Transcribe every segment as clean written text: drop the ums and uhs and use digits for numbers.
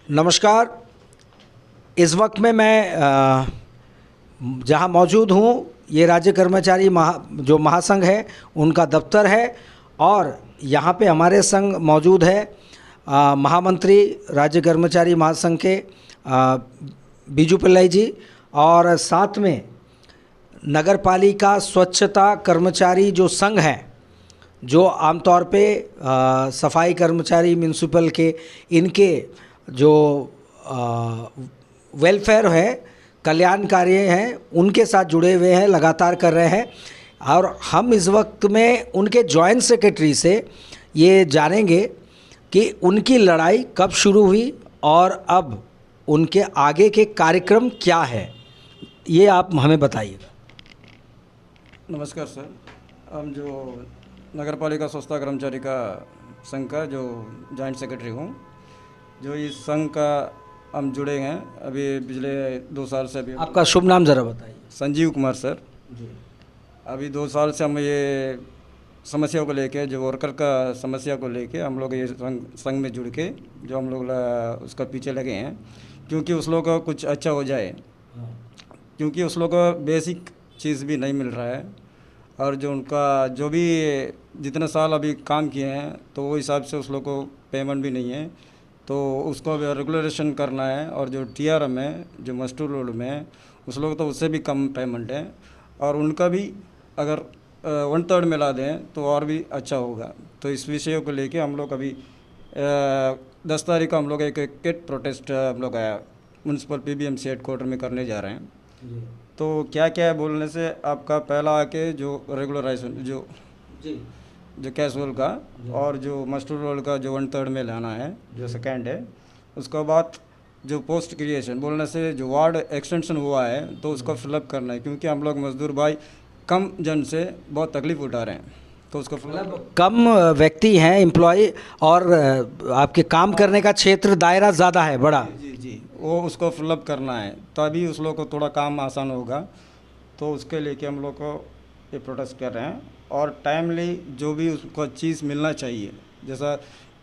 नमस्कार। इस वक्त में मैं जहां मौजूद हूं, ये राज्य कर्मचारी जो महासंघ है उनका दफ्तर है और यहां पे हमारे संघ मौजूद है। महामंत्री राज्य कर्मचारी महासंघ के बीजू पिल्लाई जी और साथ में नगर पालिका स्वच्छता कर्मचारी जो संघ है, जो आमतौर पे सफाई कर्मचारी म्यूनसिपल के इनके जो वेलफेयर है, कल्याण कार्य हैं, उनके साथ जुड़े हुए हैं, लगातार कर रहे हैं। और हम इस वक्त में उनके जॉइंट सेक्रेटरी से ये जानेंगे कि उनकी लड़ाई कब शुरू हुई और अब उनके आगे के कार्यक्रम क्या है, ये आप हमें बताइएगा। नमस्कार सर, हम जो नगर पालिका स्वच्छता कर्मचारी का संघ का जो जॉइंट सेक्रेटरी हूँ, जो इस संघ का हम जुड़े हैं अभी पिछले 2 साल से। अभी आपका शुभ नाम ज़रा बताइए। संजीव कुमार सर जी। अभी 2 साल से हम ये समस्याओं को लेके, जो वर्कर का समस्या को लेके हम लोग ये संघ में जुड़ के जो हम लोग उसका पीछे लगे हैं, क्योंकि उस लोग का कुछ अच्छा हो जाए, क्योंकि उस लोग को बेसिक चीज़ भी नहीं मिल रहा है और जो उनका जो भी जितने साल अभी काम किए हैं तो वो हिसाब से उस लोग को पेमेंट भी नहीं है, तो उसको रेगुलरेशन करना है। और जो टीआरएम है, जो मस्टूर रोड में है, उस लोग तो उससे भी कम पेमेंट है और उनका भी अगर 1/3 मिला दें तो और भी अच्छा होगा। तो इस विषय को लेके हम लोग अभी 10 तारीख को हम लोग एक किट प्रोटेस्ट हम लोग आया म्यूनसिपल पीबीएमसी हेडक्वार्टर में करने जा रहे हैं। तो क्या क्या है बोलने से, आपका पहला आके जो रेगुलराइजेशन जो कैजुअल का और जो मस्टर रोल का जो 1/3 में लाना है, जो सेकेंड है। उसके बाद जो पोस्ट क्रिएशन बोलने से जो वार्ड एक्सटेंशन हुआ है तो उसको फिलअप करना है, क्योंकि हम लोग मजदूर भाई कम जन से बहुत तकलीफ उठा रहे हैं, तो उसको फिलअप कम व्यक्ति हैं एम्प्लॉय और आपके काम करने का क्षेत्र दायरा ज़्यादा है, बड़ा। जी, वो उसको फिलअप करना है, तभी उस लोग को थोड़ा काम आसान होगा। तो उसके लेके हम लोग को ये प्रोटेस्ट कर रहे हैं और टाइमली जो भी उसको चीज़ मिलना चाहिए, जैसा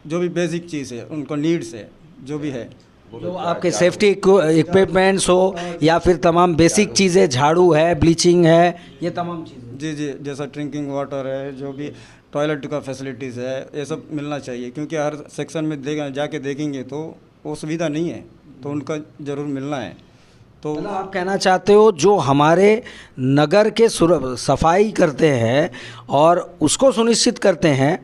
जो भी बेसिक चीज़ है, उनको नीड्स है जो भी है, जो आपके सेफ्टी इक्विपमेंट्स हो या फिर तमाम बेसिक चीज़ें, झाड़ू है, ब्लीचिंग है, ये तमाम चीज़ें। जी, जैसा ड्रिंकिंग वाटर है, जो भी टॉयलेट का फैसिलिटीज़ है, ये सब मिलना चाहिए, क्योंकि हर सेक्शन में जाके देखेंगे तो वो सुविधा नहीं है, तो उनका ज़रूर मिलना है। तो मतलब आप कहना चाहते हो जो हमारे नगर के सफाई करते हैं और उसको सुनिश्चित करते हैं,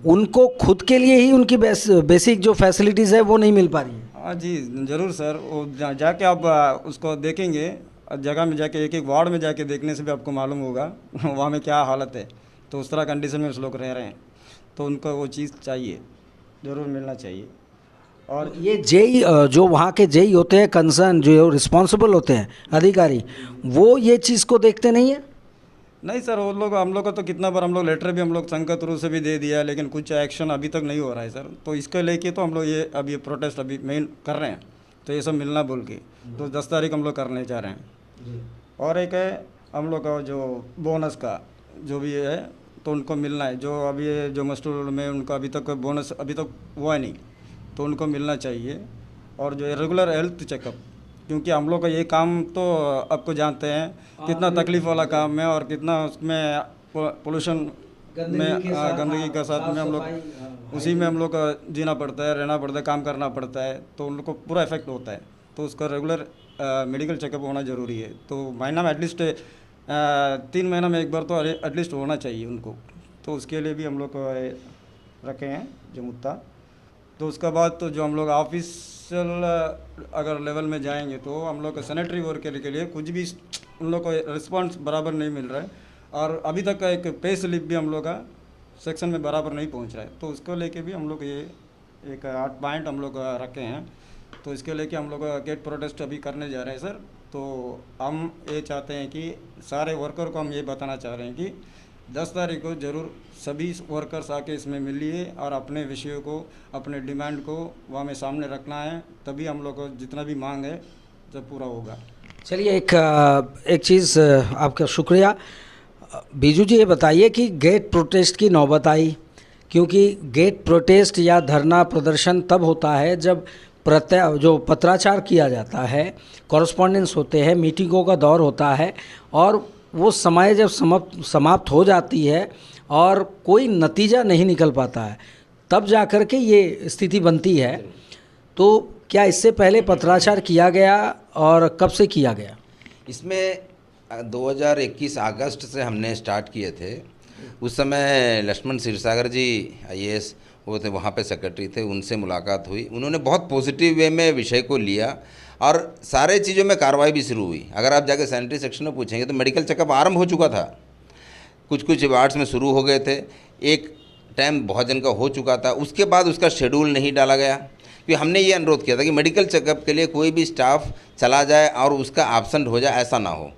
उनको खुद के लिए ही उनकी बेसिक जो फैसिलिटीज़ है वो नहीं मिल पा रही है। हाँ जी, ज़रूर सर। वो जाके आप उसको देखेंगे, जगह में जाके एक वार्ड में जाके देखने से भी आपको मालूम होगा वहाँ में क्या हालत है। तो उस तरह कंडीशन में उस लोग रह रहे हैं, तो उनको वो चीज़ चाहिए, ज़रूर मिलना चाहिए। और ये जेई जो वहाँ के जेई होते हैं, कंसर्न जो रिस्पॉन्सिबल होते हैं अधिकारी, वो ये चीज़ को देखते नहीं है। नहीं सर, वो लोग हम लोग को तो कितना बार हम लोग लेटर भी हम लोग संघ के थ्रू से भी दे दिया, लेकिन कुछ एक्शन अभी तक नहीं हो रहा है सर। तो इसके लेके तो हम लोग ये अभी प्रोटेस्ट अभी मेन कर रहे हैं, तो ये सब मिलना बोल के तो 10 तारीख हम लोग करने जा रहे हैं। और एक है हम लोग का जो बोनस का जो भी है, तो उनको मिलना है। जो अभी जो मस्टूर में उनका अभी तक बोनस अभी तक हुआ है नहीं, तो उनको मिलना चाहिए। और जो रेगुलर हेल्थ चेकअप, क्योंकि हम लोग का ये काम तो आपको जानते हैं कितना तकलीफ़ वाला काम है और कितना उसमें पोल्यूशन में गंदगी के साथ में हम लोग उसी में हम लोग का जीना पड़ता है, रहना पड़ता है, काम करना पड़ता है, तो उन लोग को पूरा इफेक्ट होता है। तो उसका रेगुलर मेडिकल चेकअप होना ज़रूरी है। तो महीना में एटलीस्ट 3 महीना में एक बार तो एटलीस्ट होना चाहिए उनको। तो उसके लिए भी हम लोग रखे हैं जो मुद्दा। तो उसके बाद तो जो हम लोग ऑफिशियल अगर लेवल में जाएंगे तो हम लोग सैनिटरी वर्कर के लिए कुछ भी उन लोग को रिस्पांस बराबर नहीं मिल रहा है, और अभी तक का एक पे स्लिप भी हम लोग का सेक्शन में बराबर नहीं पहुंच रहा है। तो उसको लेके भी हम लोग ये एक 8 पॉइंट हम लोग रखे हैं। तो इसके लेके हम लोग गेट प्रोटेस्ट अभी करने जा रहे हैं सर। तो हम ये चाहते हैं कि सारे वर्कर को हम ये बताना चाह रहे हैं कि 10 तारीख को ज़रूर सभी वर्कर्स आके इसमें मिलिए और अपने विषयों को, अपने डिमांड को वहाँ में सामने रखना है, तभी हम लोग को जितना भी मांग है जब पूरा होगा। चलिए एक चीज़ आपका शुक्रिया। बीजू जी, ये बताइए कि गेट प्रोटेस्ट की नौबत आई, क्योंकि गेट प्रोटेस्ट या धरना प्रदर्शन तब होता है जब जो पत्राचार किया जाता है, कॉरस्पॉन्डेंस होते हैं, मीटिंगों का दौर होता है और वो समय जब समाप्त हो जाती है और कोई नतीजा नहीं निकल पाता है, तब जा कर के ये स्थिति बनती है। तो क्या इससे पहले पत्राचार किया गया और कब से किया गया? इसमें 2021 अगस्त से हमने स्टार्ट किए थे। उस समय लक्ष्मण क्षीरसागर जी IAS वो थे, वहाँ पे सेक्रेटरी थे, उनसे मुलाकात हुई। उन्होंने बहुत पॉजिटिव वे में विषय को लिया और सारे चीज़ों में कार्रवाई भी शुरू हुई। अगर आप जाके सैनिटरी सेक्शन में पूछेंगे तो मेडिकल चेकअप आरंभ हो चुका था, कुछ वार्ड्स में शुरू हो गए थे, एक टाइम बहुत जन का हो चुका था। उसके बाद उसका शेड्यूल नहीं डाला गया, क्योंकि हमने ये अनुरोध किया था कि मेडिकल चेकअप के लिए कोई भी स्टाफ चला जाए और उसका एब्सेंट हो जाए, ऐसा ना हो।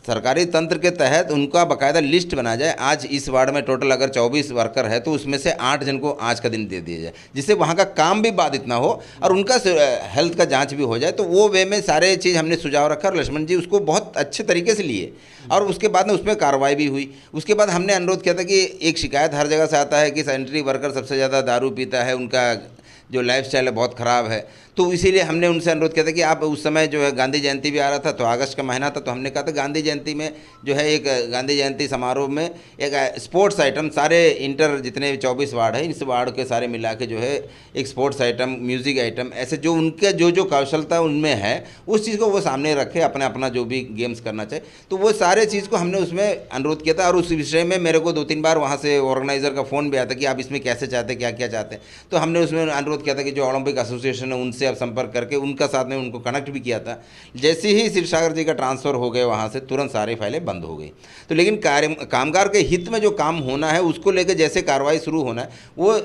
सरकारी तंत्र के तहत उनका बाकायदा लिस्ट बना जाए। आज इस वार्ड में टोटल अगर 24 वर्कर है तो उसमें से 8 जन को आज का दिन दे दिया जाए, जिससे वहाँ का काम भी बाधित ना हो और उनका हेल्थ का जांच भी हो जाए। तो वो वे में सारे चीज़ हमने सुझाव रखा और लक्ष्मण जी उसको बहुत अच्छे तरीके से लिए और उसके बाद में उसमें कार्रवाई भी हुई। उसके बाद हमने अनुरोध किया था कि एक शिकायत हर जगह से आता है कि सैनिटरी वर्कर सबसे ज़्यादा दारू पीता है, उनका जो लाइफस्टाइल है बहुत ख़राब है। तो इसीलिए हमने उनसे अनुरोध किया था कि आप उस समय जो है गांधी जयंती भी आ रहा था, तो अगस्त का महीना था, तो हमने कहा था गांधी जयंती में जो है एक गांधी जयंती समारोह में एक स्पोर्ट्स आइटम सारे इंटर जितने 24 वार्ड है, इस वार्ड के सारे मिला के जो है एक स्पोर्ट्स आइटम, म्यूज़िक आइटम, ऐसे जो उनके जो कौशलता उनमें है उस चीज़ को वो सामने रखे, अपना जो भी गेम्स करना चाहे। तो वो सारे चीज़ को हमने उसमें अनुरोध किया था और उस विषय में मेरे को 2-3 बार वहाँ से ऑर्गेनाइज़र का फ़ोन भी आया था कि आप इसमें कैसे चाहते, क्या क्या चाहते हैं। तो हमने उसमें अनुरोध किया था कि जो ओलंपिक एसोसिएशन है उनसे आप संपर्क करके उनका साथ में उनको कनेक्ट भी किया था। जैसे ही क्षीरसागर जी का ट्रांसफ़र हो गए वहाँ से तुरंत सारी फाइलें बंद हो गई। तो लेकिन कामगार के हित में जो काम होना है उसको लेकर जैसे कार्रवाई शुरू होना है वो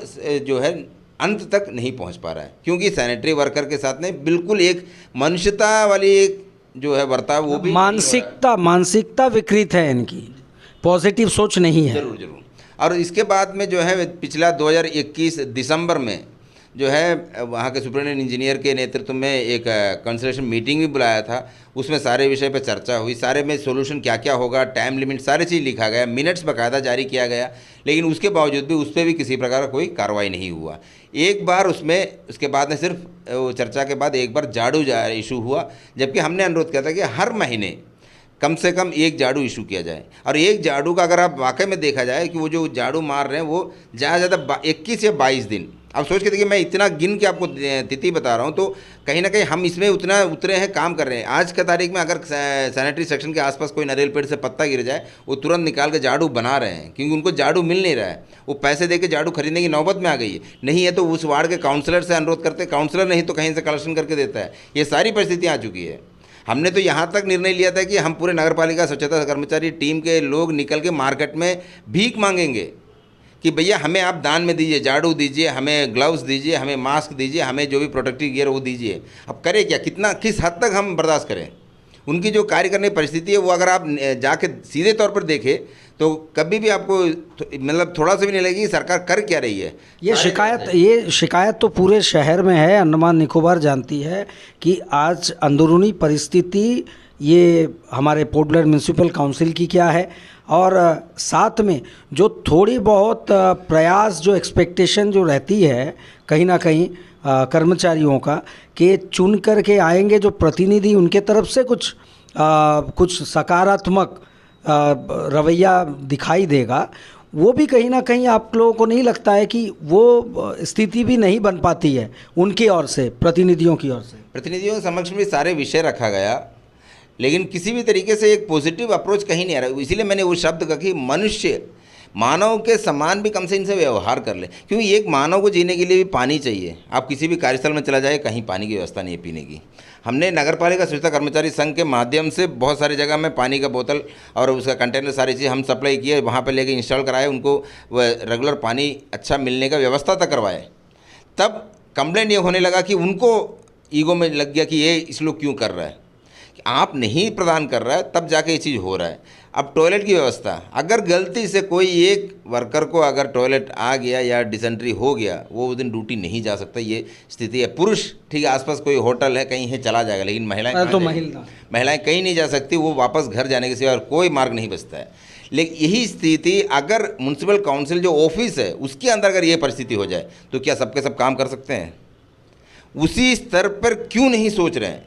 जो है अंत तक नहीं पहुँच पा रहा है, क्योंकि सैनिटरी वर्कर के साथ में बिल्कुल एक मनुष्यता वाली एक जो है बर्ताव वो भी मानसिकता विकृत है, इनकी पॉजिटिव सोच नहीं है। जरूर। और इसके बाद में जो है पिछला 2021 दिसंबर में जो है वहाँ के सुपरिटेंडेंट इंजीनियर के नेतृत्व में एक कंसल्टेशन मीटिंग भी बुलाया था। उसमें सारे विषय पर चर्चा हुई, सारे में सोल्यूशन क्या क्या होगा, टाइम लिमिट, सारी चीज़ लिखा गया, मिनट्स बाकायदा जारी किया गया। लेकिन उसके बावजूद भी उस पर भी किसी प्रकार का कोई कार्रवाई नहीं हुआ। एक बार उसके बाद में सिर्फ चर्चा के बाद एक बार झाड़ू इशू हुआ, जबकि हमने अनुरोध किया था कि हर महीने कम से कम एक झाड़ू इशू किया जाए। और एक झाड़ू का अगर आप वाकई में देखा जाए कि वो जो झाड़ू मार रहे हैं वो ज़्यादा 21 या 22 दिन, आप सोच के देखिए, मैं इतना गिन के आपको तिथि बता रहा हूँ, तो कहीं ना कहीं हम इसमें उतना उतरे हैं, काम कर रहे हैं। आज का तारीख में अगर सैनिटरी सेक्शन के आसपास कोई नारियल पेड़ से पत्ता गिर जाए वो तुरंत निकाल के झाड़ू बना रहे हैं, क्योंकि उनको झाड़ू मिल नहीं रहा है। वो पैसे दे के झाड़ू खरीदने की नौबत में आ गई है। नहीं है तो उस वार्ड के काउंसलर से अनुरोध करते, काउंसलर नहीं तो कहीं से कलेक्शन करके देता है। ये सारी परिस्थितियाँ आ चुकी है। हमने तो यहाँ तक निर्णय लिया था कि हम पूरे नगर पालिका स्वच्छता कर्मचारी टीम के लोग निकल के मार्केट में भीख मांगेंगे कि भैया हमें आप दान में दीजिए, झाड़ू दीजिए, हमें ग्लव्स दीजिए, हमें मास्क दीजिए, हमें जो भी प्रोटेक्टिव गियर वो दीजिए। अब करें क्या, किस हद तक हम बर्दाश्त करें? उनकी जो कार्य करने की परिस्थिति है वो अगर आप जाके सीधे तौर पर देखें तो कभी भी आपको मतलब थोड़ा सा भी नहीं लगेगी सरकार कर क्या रही है। ये शिकायत तो पूरे शहर में है। अंडमान निकोबार जानती है कि आज अंदरूनी परिस्थिति ये हमारे पोर्ट ब्लेयर म्यूनसिपल काउंसिल की क्या है, और साथ में जो थोड़ी बहुत प्रयास, जो एक्सपेक्टेशन जो रहती है कहीं ना कहीं कर्मचारियों का, कि चुन कर के आएंगे जो प्रतिनिधि, उनके तरफ से कुछ सकारात्मक रवैया दिखाई देगा, वो भी कहीं ना कहीं आप लोगों को नहीं लगता है कि वो स्थिति भी नहीं बन पाती है उनकी ओर से, प्रतिनिधियों की ओर से? प्रतिनिधियों के समक्ष में सारे विषय रखा गया, लेकिन किसी भी तरीके से एक पॉजिटिव अप्रोच कहीं नहीं आ रहा। इसीलिए मैंने वो शब्द कहा कि मनुष्य, मानव के समान भी कम से इनसे व्यवहार कर ले, क्योंकि एक मानव को जीने के लिए भी पानी चाहिए। आप किसी भी कार्यस्थल में चला जाए, कहीं पानी की व्यवस्था नहीं है पीने की। हमने नगर पालिका स्वच्छता कर्मचारी संघ के माध्यम से बहुत सारी जगह में पानी का बोतल और उसका कंटेनर, सारी चीज़ हम सप्लाई किए, वहाँ पर लेके इंस्टॉल कराए, उनको रेगुलर पानी अच्छा मिलने का व्यवस्था तक करवाए। तब कंप्लेंट ये होने लगा कि उनको ईगो में लग गया कि ये इस लोग क्यों कर रहा है, आप नहीं प्रदान कर रहा है, तब जाके ये चीज़ हो रहा है। अब टॉयलेट की व्यवस्था, अगर गलती से कोई एक वर्कर को अगर टॉयलेट आ गया या डिसेंट्री हो गया, वो उस दिन ड्यूटी नहीं जा सकता, ये स्थिति है। पुरुष ठीक है, आसपास कोई होटल है कहीं है चला जाएगा, लेकिन महिलाएं तो महिलाएं कहीं नहीं जा सकती, वो वापस घर जाने के सिवा और कोई मार्ग नहीं बचता है। लेकिन यही स्थिति अगर म्यूनसिपल काउंसिल जो ऑफिस है उसके अंदर अगर ये परिस्थिति हो जाए तो क्या सबके सब काम कर सकते हैं? उसी स्तर पर क्यों नहीं सोच रहे हैं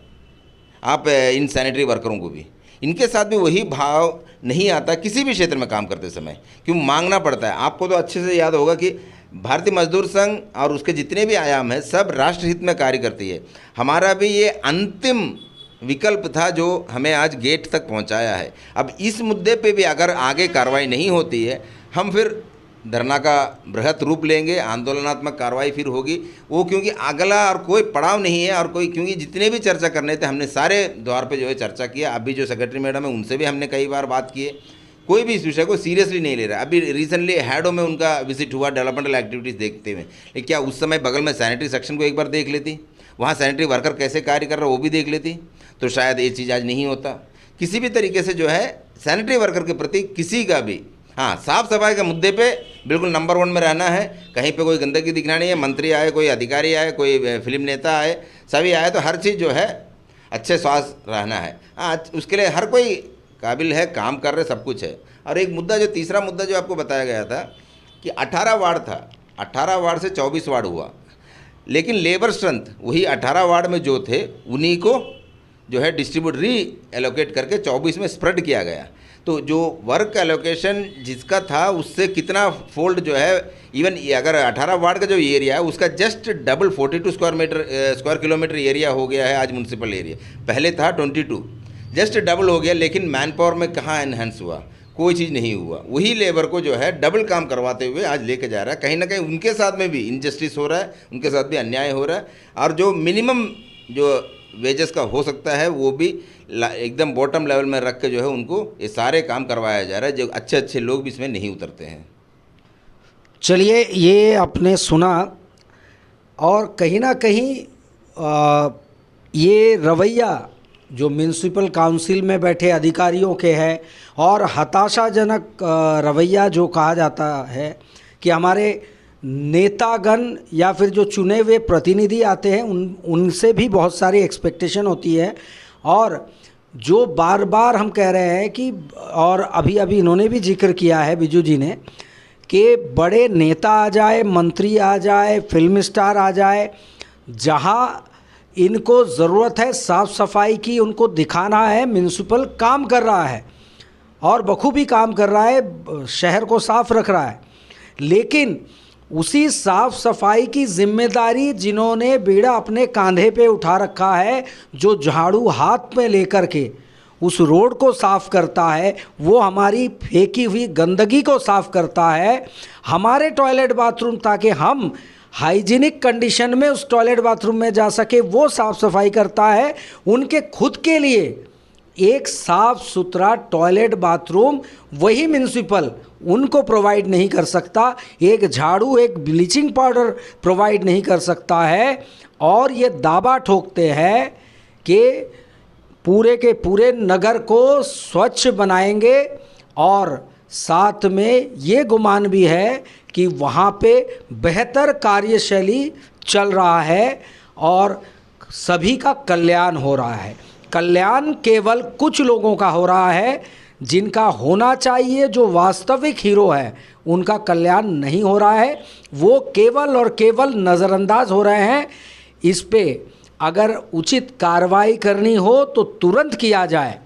आप इन सैनिटरी वर्करों को भी? इनके साथ भी वही भाव नहीं आता किसी भी क्षेत्र में काम करते समय, क्यों मांगना पड़ता है। आपको तो अच्छे से याद होगा कि भारतीय मजदूर संघ और उसके जितने भी आयाम हैं सब राष्ट्रहित में कार्य करती है। हमारा भी ये अंतिम विकल्प था जो हमें आज गेट तक पहुंचाया है। अब इस मुद्दे पे भी अगर आगे कार्रवाई नहीं होती है, हम फिर धरना का बृहत रूप लेंगे, आंदोलनात्मक कार्रवाई फिर होगी। वो क्योंकि अगला और कोई पड़ाव नहीं है, और कोई क्योंकि जितने भी चर्चा करने थे हमने सारे द्वार पे जो है चर्चा किया। अभी जो सेक्रेटरी मैडम है उनसे भी हमने कई बार बात की है, कोई भी इस विषय को सीरियसली नहीं ले रहा। अभी रिसेंटली हैडो में उनका विजिट हुआ डेवलपमेंटल एक्टिविटीज़ देखते हुए, लेकिन क्या उस समय बगल में सैनिटरी सेक्शन को एक बार देख लेती, वहाँ सैनिटरी वर्कर कैसे कार्य कर रहा है वो भी देख लेती, तो शायद ये चीज़ आज नहीं होता। किसी भी तरीके से जो है सैनिटरी वर्कर के प्रति किसी का भी, हाँ, साफ़ सफाई के मुद्दे पे बिल्कुल नंबर 1 में रहना है। कहीं पे कोई गंदगी दिखना नहीं है। मंत्री आए, कोई अधिकारी आए, कोई फिल्म नेता आए, सभी आए, तो हर चीज़ जो है अच्छे स्वास्थ्य रहना है। हाँ, उसके लिए हर कोई काबिल है, काम कर रहे, सब कुछ है। और एक मुद्दा जो तीसरा मुद्दा जो आपको बताया गया था कि 18 वार्ड था, 18 वार्ड से 24 वार्ड हुआ, लेकिन लेबर स्ट्रेंथ वही 18 वार्ड में जो थे उन्हीं को जो है डिस्ट्रीब्यूट री एलोकेट करके 24 में स्प्रेड किया गया। तो जो वर्क एलोकेशन जिसका था उससे कितना फोल्ड जो है, इवन अगर 18 वार्ड का जो एरिया है उसका just double 42 square kilometre area हो गया है आज म्यूनसिपल एरिया। पहले था 22, जस्ट डबल हो गया। लेकिन मैन पावर में कहाँ एनहेंस हुआ, कोई चीज़ नहीं हुआ। वही लेबर को जो है डबल काम करवाते हुए आज लेके जा रहा है। कहीं ना कहीं उनके साथ में भी इनजस्टिस हो रहा है, उनके साथ भी अन्याय हो रहा है। और जो मिनिमम जो वेजेस का हो सकता है वो भी एकदम बॉटम लेवल में रख के जो है उनको ये सारे काम करवाया जा रहा है, जो अच्छे अच्छे लोग भी इसमें नहीं उतरते हैं। चलिए, ये आपने सुना, और कहीं ना कहीं ये रवैया जो म्यूनसिपल काउंसिल में बैठे अधिकारियों के है, और हताशाजनक रवैया जो कहा जाता है कि हमारे नेतागण या फिर जो चुने हुए प्रतिनिधि आते हैं उनसे भी बहुत सारी एक्सपेक्टेशन होती है। और जो बार बार हम कह रहे हैं कि, और अभी अभी इन्होंने भी जिक्र किया है बिजू जी ने, कि बड़े नेता आ जाए, मंत्री आ जाए, फिल्म स्टार आ जाए, जहाँ इनको ज़रूरत है साफ़ सफाई की, उनको दिखाना है म्यूनसिपल काम कर रहा है और बखूबी काम कर रहा है, शहर को साफ़ रख रहा है। लेकिन उसी साफ़ सफाई की जिम्मेदारी जिन्होंने बीड़ा अपने कांधे पे उठा रखा है, जो झाड़ू हाथ में लेकर के उस रोड को साफ़ करता है, वो हमारी फेंकी हुई गंदगी को साफ़ करता है, हमारे टॉयलेट बाथरूम ताकि हम हाइजीनिक कंडीशन में उस टॉयलेट बाथरूम में जा सके वो साफ़ सफाई करता है। उनके खुद के लिए एक साफ़ सुथरा टॉयलेट बाथरूम वही म्यूनसिपल उनको प्रोवाइड नहीं कर सकता, एक झाड़ू, एक ब्लीचिंग पाउडर प्रोवाइड नहीं कर सकता है। और ये दावा ठोकते हैं कि पूरे के पूरे नगर को स्वच्छ बनाएंगे, और साथ में ये गुमान भी है कि वहाँ पे बेहतर कार्यशैली चल रहा है और सभी का कल्याण हो रहा है। कल्याण केवल कुछ लोगों का हो रहा है, जिनका होना चाहिए, जो वास्तविक हीरो है, उनका कल्याण नहीं हो रहा है। वो केवल और केवल नज़रअंदाज हो रहे हैं। इस पे अगर उचित कार्रवाई करनी हो तो तुरंत किया जाए,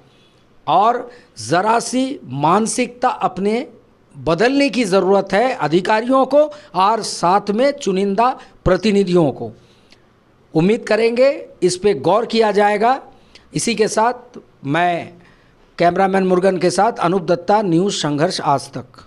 और ज़रा सी मानसिकता अपने बदलने की ज़रूरत है अधिकारियों को और साथ में चुनिंदा प्रतिनिधियों को। उम्मीद करेंगे इस पे गौर किया जाएगा। इसी के साथ मैं कैमरामैन मुर्गन के साथ अनूप दत्ता, न्यूज़ संघर्ष आज तक।